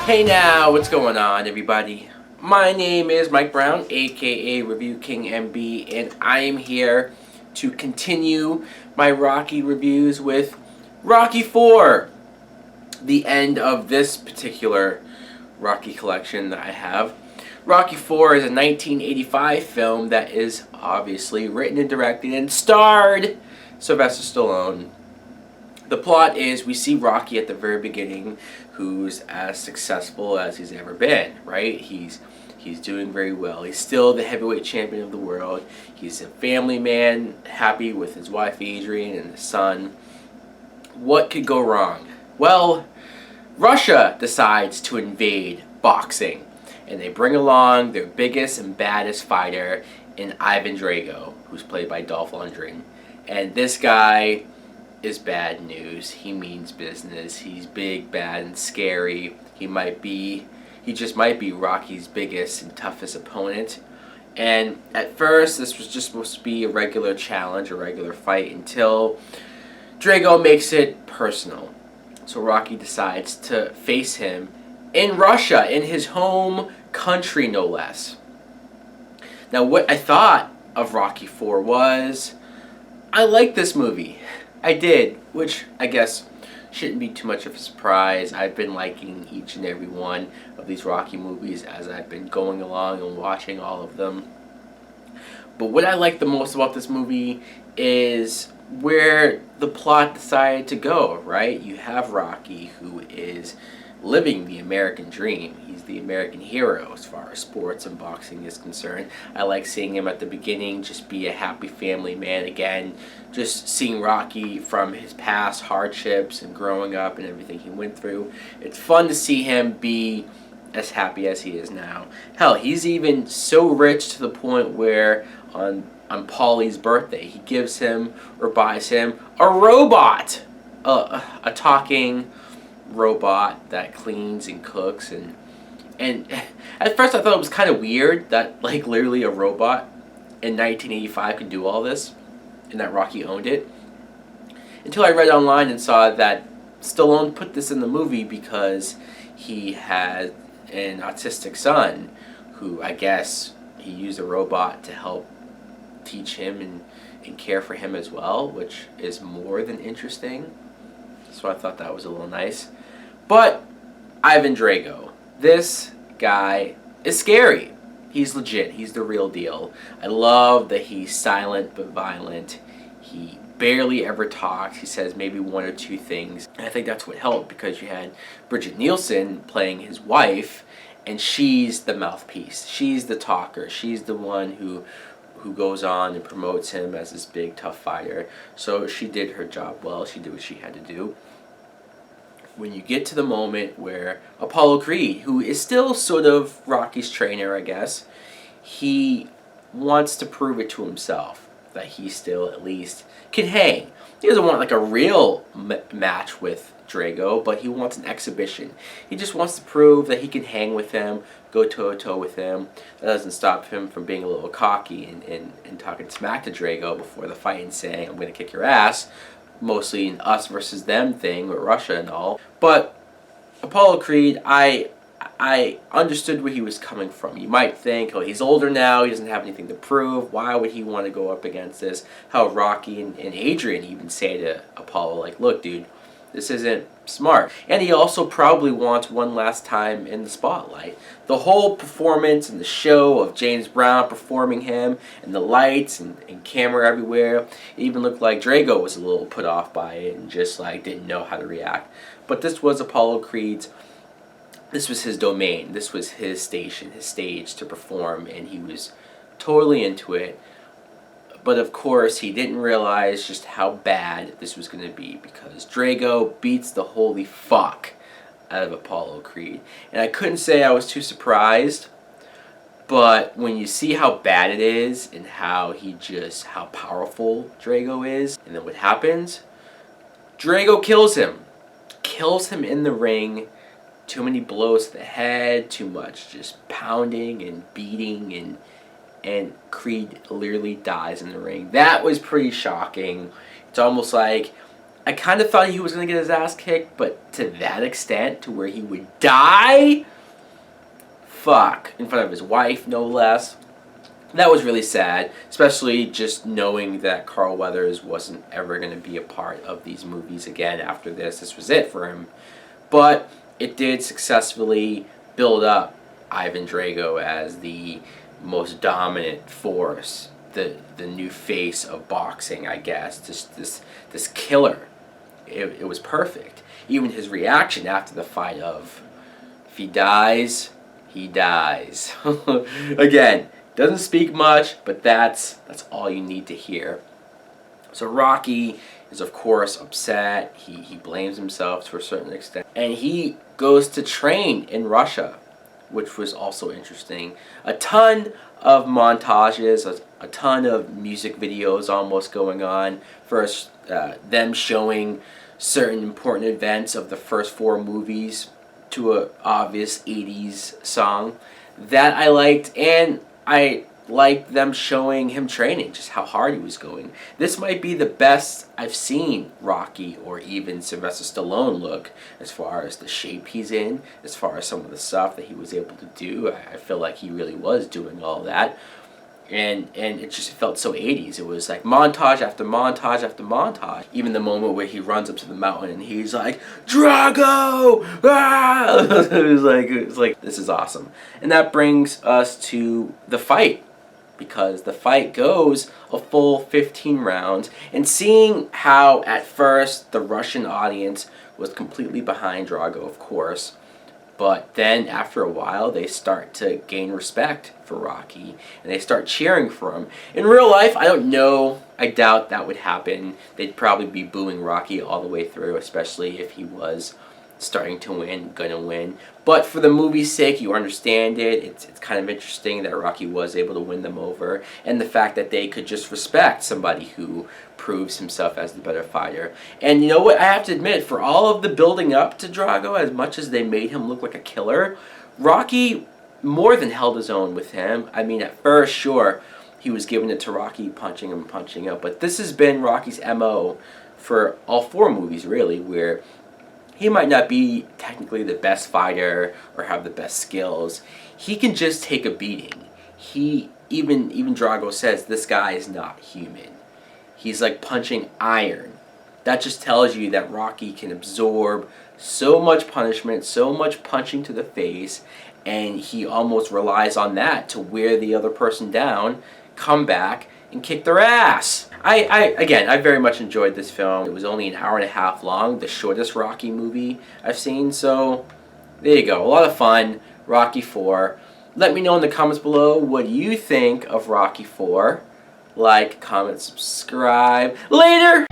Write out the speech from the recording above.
Hey now, what's going on everybody? My name is Mike Brown, aka ReviewKingMB, and I am here to continue my Rocky reviews with Rocky 4, the end of this particular Rocky collection that I have. Rocky 4 is a 1985 film that is obviously written and directed and starred Sylvester Stallone. The plot is we see Rocky at the very beginning, who's as successful as he's ever been, right? He's doing very well. He's still the heavyweight champion of the world. He's a family man, happy with his wife Adrian and his son. What could go wrong? Well, Russia decides to invade boxing, and they bring along their biggest and baddest fighter in Ivan Drago, who's played by Dolph Lundgren. And this guy is bad news. He means business. He's big, bad, and scary. He just might be Rocky's biggest and toughest opponent. And at first, this was just supposed to be a regular challenge, a regular fight, until Drago makes it personal. So Rocky decides to face him in Russia, in his home country, no less. Now, what I thought of Rocky 4 was, I like this movie. I did, which I guess shouldn't be too much of a surprise. I've been liking each and every one of these Rocky movies as I've been going along and watching all of them. But what I like the most about this movie is where the plot decided to go, right? You have Rocky, who is living the American dream. He's the American hero as far as sports and boxing is concerned. I like seeing him at the beginning just be a happy family man again. Just seeing Rocky from his past hardships and growing up and everything he went through. It's fun to see him be as happy as he is now. Hell, he's even so rich to the point where on Paulie's birthday, he gives him or buys him a robot, a talking robot that cleans and cooks, and at first I thought it was kind of weird that like literally a robot in 1985 could do all this and that Rocky owned it, until I read online and saw that Stallone put this in the movie because he had an autistic son who I guess he used a robot to help teach him and care for him as well, which is more than interesting. So I thought that was a little nice. But Ivan Drago, this guy is scary. He's legit. He's the real deal. I love that he's silent but violent. He barely ever talks. He says maybe one or two things. And I think that's what helped, because you had Bridget Nielsen playing his wife, and she's the mouthpiece. She's the talker. She's the one who goes on and promotes him as this big, tough fighter. So she did her job well. She did what she had to do. When you get to the moment where Apollo Creed, who is still sort of Rocky's trainer, I guess, he wants to prove it to himself that he still at least can hang. He doesn't want like a real match with Drago, but he wants an exhibition. He just wants to prove that he can hang with him, go toe-to-toe with him. That doesn't stop him from being a little cocky and talking smack to Drago before the fight and saying, I'm going to kick your ass. Mostly an us versus them thing with Russia and all. But Apollo Creed, I understood where he was coming from. You might think, oh, he's older now, he doesn't have anything to prove. Why would he want to go up against this? How Rocky and Adrian even say to Apollo, like, look, dude, this isn't smart. And he also probably wants one last time in the spotlight. The whole performance and the show of James Brown performing him, and the lights and camera everywhere, it even looked like Drago was a little put off by it and just like didn't know how to react. But this was Apollo Creed's, this was his domain, this was his station, his stage to perform, and he was totally into it. But of course, he didn't realize just how bad this was going to be, because Drago beats the holy fuck out of Apollo Creed. And I couldn't say I was too surprised, but when you see how bad it is and how powerful Drago is, and then what happens, Drago kills him. Kills him in the ring. Too many blows to the head, too much just pounding and beating, and Creed literally dies in the ring. That was pretty shocking. It's almost like I kind of thought he was going to get his ass kicked, but to that extent, to where he would die? Fuck. In front of his wife, no less. That was really sad, especially just knowing that Carl Weathers wasn't ever going to be a part of these movies again after this. This was it for him. But it did successfully build up Ivan Drago as the most dominant force, the new face of boxing, I guess. Just this killer. It was perfect. Even his reaction after the fight of, if he dies, he dies. Again, doesn't speak much, but that's all you need to hear. So Rocky is, of course, upset. He blames himself to a certain extent. And he goes to train in Russia, which was also interesting. A ton of montages, a ton of music videos almost going on. First, them showing certain important events of the first 4 movies to a obvious 80s song. That I liked, and I liked them showing him training, just how hard he was going. This might be the best I've seen Rocky or even Sylvester Stallone look, as far as the shape he's in, as far as some of the stuff that he was able to do. I feel like he really was doing all that. And it just felt so 80s. It was like montage after montage after montage. Even the moment where he runs up to the mountain and he's like, Drago! Ah! it was like, this is awesome. And that brings us to the fight, because the fight goes a full 15 rounds. And seeing how at first the Russian audience was completely behind Drago, of course, but then after a while they start to gain respect for Rocky and they start cheering for him. In real life, I don't know, I doubt that would happen. They'd probably be booing Rocky all the way through, especially if he was starting to win, gonna win. But for the movie's sake, you understand it. It's kind of interesting that Rocky was able to win them over, and the fact that they could just respect somebody who proves himself as the better fighter. And you know what? I have to admit, for all of the building up to Drago, as much as they made him look like a killer, Rocky more than held his own with him. I mean, at first, sure, he was giving it to Rocky, punching him, but this has been Rocky's MO for all 4 movies, really, where he might not be technically the best fighter or have the best skills. He can just take a beating. Even Drago says this guy is not human. He's like punching iron. That just tells you that Rocky can absorb so much punishment, so much punching to the face, and he almost relies on that to wear the other person down, come back, and kick their ass. Again, I very much enjoyed this film. It was only an hour and a half long, the shortest Rocky movie I've seen, so there you go. A lot of fun. Rocky 4. Let me know in the comments below what you think of Rocky 4. Like, comment, subscribe. Later!